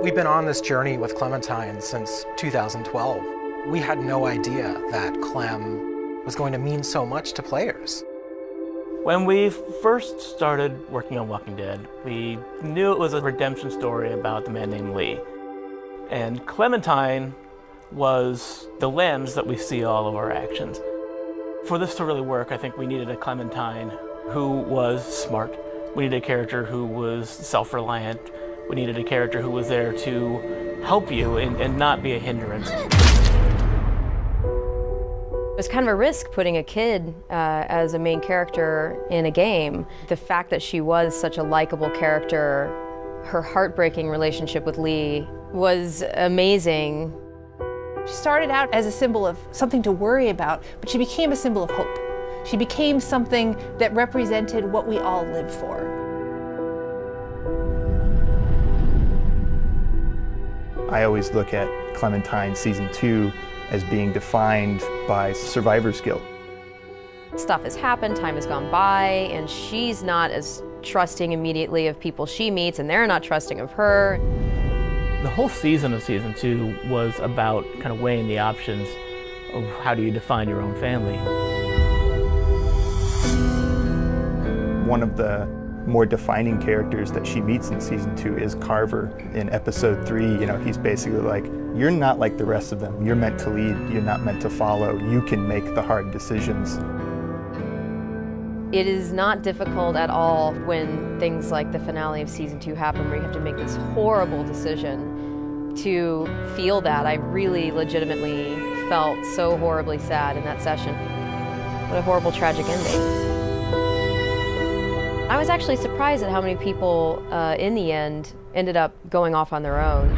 We've been on this journey with Clementine since 2012. We had no idea that Clem was going to mean so much to players. When we first started working on Walking Dead, we knew it was a redemption story about the man named Lee. And Clementine was the lens that we see all of our actions. For this to really work, I think we needed a Clementine who was smart. We needed a character who was self-reliant. We needed a character who was there to help you and not be a hindrance. It was kind of a risk putting a kid as a main character in a game. The fact that she was such a likable character, her heartbreaking relationship with Lee was amazing. She started out as a symbol of something to worry about, but she became a symbol of hope. She became something that represented what we all live for. I always look at Clementine Season 2 as being defined by survivor's guilt. Stuff has happened, time has gone by, and she's not as trusting immediately of people she meets, and they're not trusting of her. The whole season of Season 2 was about kind of weighing the options of how do you define your own family. One of the more defining characters that she meets in Season 2 is Carver. In Episode 3, he's basically like, you're not like the rest of them. You're meant to lead, you're not meant to follow. You can make the hard decisions. It is not difficult at all when things like the finale of Season 2 happen, where you have to make this horrible decision to feel that. I really legitimately felt so horribly sad in that session. What a horrible, tragic ending. I was actually surprised at how many people, in the end, ended up going off on their own.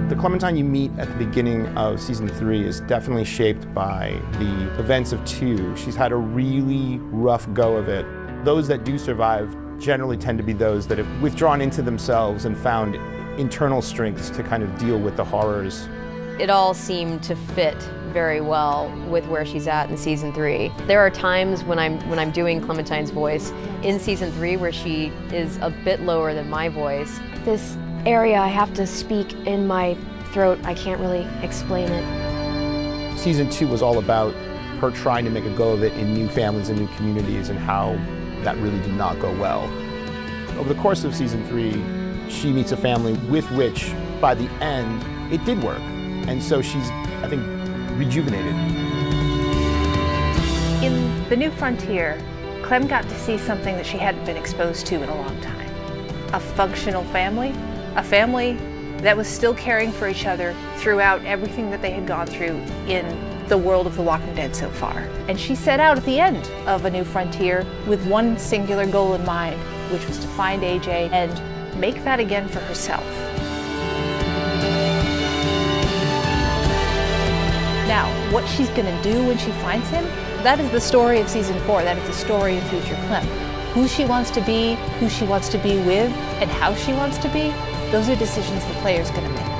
The Clementine you meet at the beginning of Season 3 is definitely shaped by the events of 2. She's had a really rough go of it. Those that do survive generally tend to be those that have withdrawn into themselves and found internal strengths to kind of deal with the horrors. It all seemed to fit very well with where she's at in Season 3. There are times when I'm doing Clementine's voice in Season 3 where she is a bit lower than my voice. This area I have to speak in my throat, I can't really explain it. Season 2 was all about her trying to make a go of it in new families and new communities, and how that really did not go well. Over the course of Season 3, she meets a family with which, by the end, it did work. And so she's, I think, rejuvenated. In The New Frontier, Clem got to see something that she hadn't been exposed to in a long time. A functional family, a family that was still caring for each other throughout everything that they had gone through in the world of The Walking Dead so far. And she set out at the end of A New Frontier with one singular goal in mind, which was to find AJ and make that again for herself. Now, what she's gonna do when she finds him, that is the story of Season 4. That is the story of future Clem. Who she wants to be, who she wants to be with, and how she wants to be, those are decisions the player's gonna make.